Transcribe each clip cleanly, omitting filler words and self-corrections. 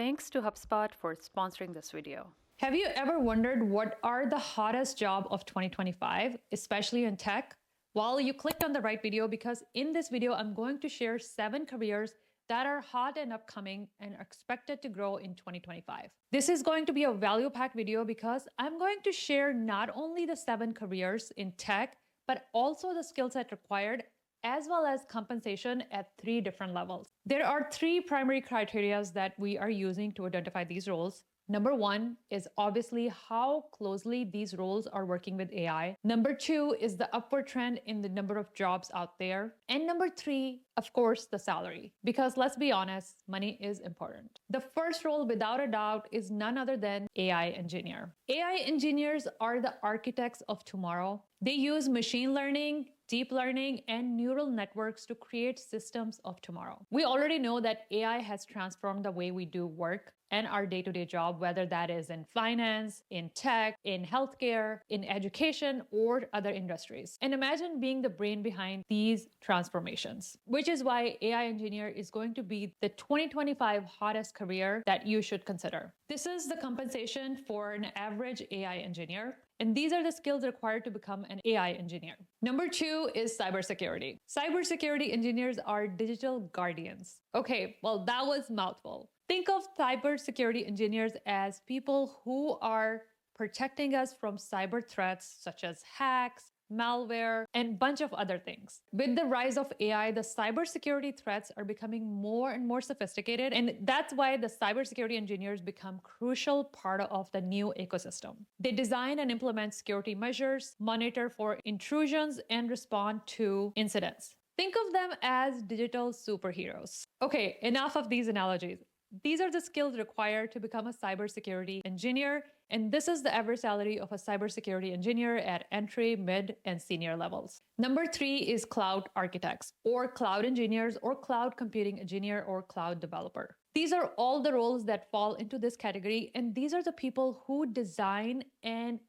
Thanks to HubSpot for sponsoring this video. Have you ever wondered what are the hottest job of 2025, especially in tech? Well, you clicked on the right video because in this video, I'm going to share 7 careers that are hot and upcoming and are expected to grow in 2025. This is going to be a value-packed video because I'm going to share not only the 7 careers in tech, but also the skill set required as well as compensation at 3 different levels. There are 3 primary criteria that we are using to identify these roles. Number 1 is obviously how closely these roles are working with AI. Number 2 is the upward trend in the number of jobs out there. And number 3, of course, the salary. Because let's be honest, money is important. The first role, without a doubt, is none other than AI engineer. AI engineers are the architects of tomorrow. They use machine learning, deep learning, and neural networks to create systems of tomorrow. We already know that AI has transformed the way we do work and our day-to-day job, whether that is in finance, in tech, in healthcare, in education, or other industries. And imagine being the brain behind these transformations, which is why AI engineer is going to be the 2025 hottest career that you should consider. This is the compensation for an average AI engineer. And these are the skills required to become an AI engineer. Number 2 is cybersecurity. Cybersecurity engineers are digital guardians. Okay, well, that was a mouthful. Think of cybersecurity engineers as people who are protecting us from cyber threats such as hacks, malware, and a bunch of other things. With the rise of AI, the cybersecurity threats are becoming more and more sophisticated, and that's why the cybersecurity engineers become a crucial part of the new ecosystem. They design and implement security measures, monitor for intrusions, and respond to incidents. Think of them as digital superheroes. Okay, enough of these analogies. These are the skills required to become a cybersecurity engineer, and this is the average salary of a cybersecurity engineer at entry, mid, and senior levels. Number 3 is cloud architects, or cloud engineers, or cloud computing engineer, or cloud developer. These are all the roles that fall into this category, and these are the people who design and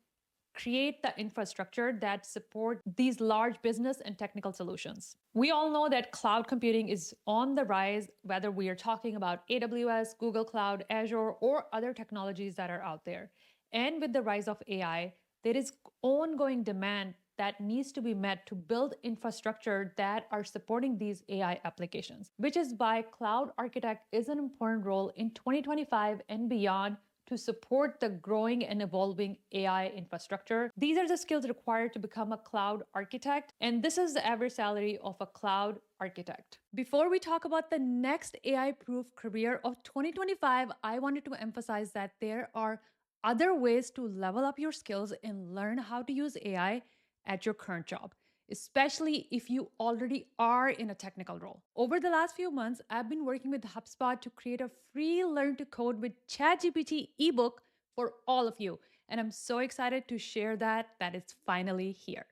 create the infrastructure that support these large business and technical solutions. We all know that cloud computing is on the rise, whether we are talking about AWS, Google Cloud, Azure, or other technologies that are out there. And with the rise of AI, there is ongoing demand that needs to be met to build infrastructure that are supporting these AI applications, which is why cloud architect is an important role in 2025 and beyond to support the growing and evolving AI infrastructure. These are the skills required to become a cloud architect, and this is the average salary of a cloud architect. Before we talk about the next AI-proof career of 2025, I wanted to emphasize that there are other ways to level up your skills and learn how to use AI at your current job, especially if you already are in a technical role. Over the last few months, I've been working with HubSpot to create a free Learn to Code with ChatGPT ebook for all of you. And I'm so excited to share that it's finally here.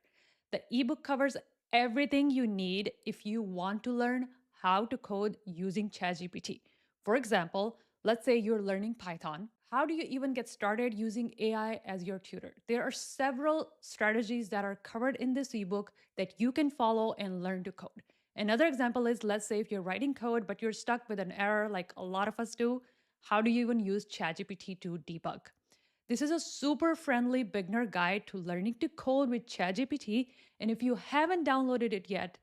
The ebook covers everything you need if you want to learn how to code using ChatGPT. For example, let's say you're learning Python. How do you even get started using AI as your tutor? There are several strategies that are covered in this ebook that you can follow and learn to code. Another example is, let's say if you're writing code, but you're stuck with an error like a lot of us do, how do you even use ChatGPT to debug? This is a super friendly beginner guide to learning to code with ChatGPT. And if you haven't downloaded it yet,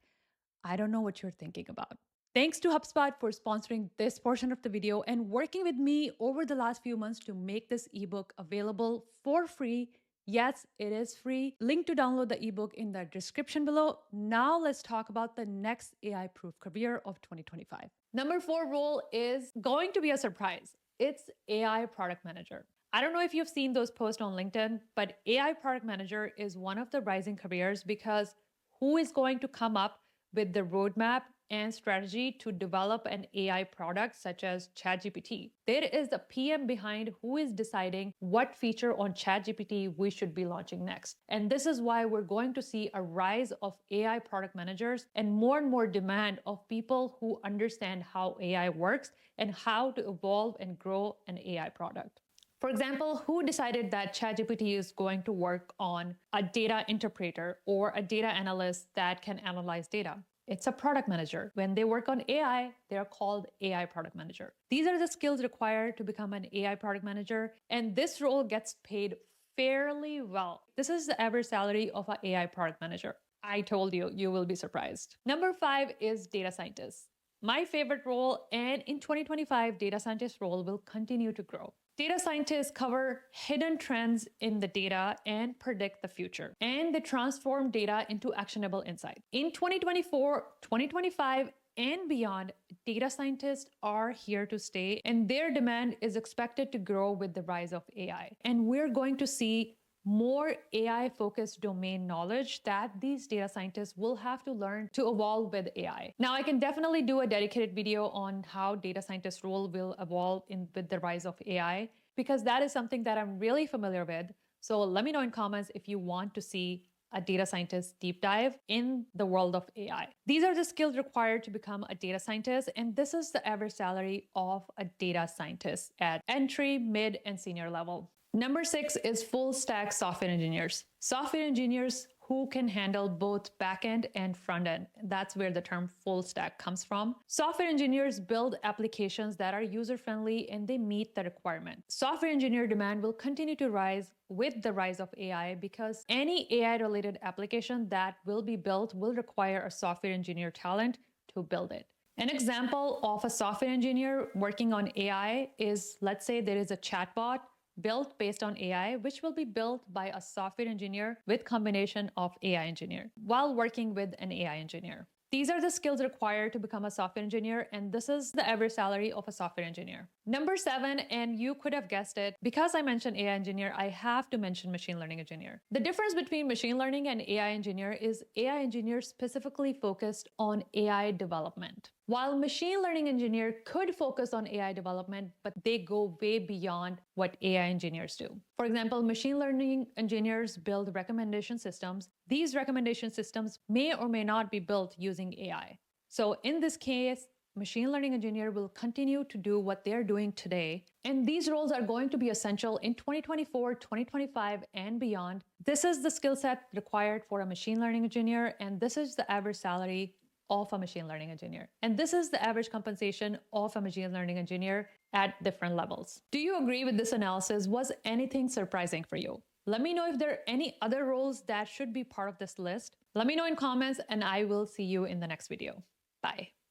I don't know what you're thinking about. Thanks to HubSpot for sponsoring this portion of the video and working with me over the last few months to make this ebook available for free. Yes, it is free. Link to download the ebook in the description below. Now let's talk about the next AI-proof career of 2025. Number 4 role is going to be a surprise. It's AI product manager. I don't know if you've seen those posts on LinkedIn, but AI product manager is one of the rising careers because who is going to come up with the roadmap and strategy to develop an AI product such as ChatGPT? There is a PM behind who is deciding what feature on ChatGPT we should be launching next. And this is why we're going to see a rise of AI product managers and more demand of people who understand how AI works and how to evolve and grow an AI product. For example, who decided that ChatGPT is going to work on a data interpreter or a data analyst that can analyze data? It's a product manager. When they work on AI, they are called AI product manager. These are the skills required to become an AI product manager, and this role gets paid fairly well. This is the average salary of an AI product manager. I told you, you will be surprised. Number 5 is data scientist. My favorite role, and in 2025, data scientist role will continue to grow. Data scientists cover hidden trends in the data and predict the future, and they transform data into actionable insight. In 2024, 2025, and beyond, data scientists are here to stay, and their demand is expected to grow with the rise of AI. And we're going to see more AI focused domain knowledge that these data scientists will have to learn to evolve with AI. Now, I can definitely do a dedicated video on how data scientist role will evolve with the rise of AI, because that is something that I'm really familiar with. So let me know in comments if you want to see a data scientist deep dive in the world of AI. These are the skills required to become a data scientist, and this is the average salary of a data scientist at entry, mid, and senior level. Number 6 is full stack software engineers. Software engineers who can handle both backend and front end. That's where the term full stack comes from. Software engineers build applications that are user friendly and they meet the requirement. Software engineer demand will continue to rise with the rise of AI, because any AI related application that will be built will require a software engineer talent to build it. An example of a software engineer working on AI is, let's say there is a chatbot built based on AI, which will be built by a software engineer with combination of AI engineer while working with an AI engineer. These are the skills required to become a software engineer, and this is the average salary of a software engineer. Number 7, and you could have guessed it, because I mentioned AI engineer, I have to mention machine learning engineer. The difference between machine learning and AI engineer is AI engineer specifically focused on AI development, while machine learning engineer could focus on AI development, but they go way beyond what AI engineers do. For example, machine learning engineers build recommendation systems. These recommendation systems may or may not be built using AI. So in this case, machine learning engineer will continue to do what they're doing today. And these roles are going to be essential in 2024, 2025, and beyond. This is the skill set required for a machine learning engineer, and this is the average salary of a machine learning engineer. And this is the average compensation of a machine learning engineer at different levels. Do you agree with this analysis? Was anything surprising for you? Let me know if there are any other roles that should be part of this list. Let me know in comments, and I will see you in the next video. Bye.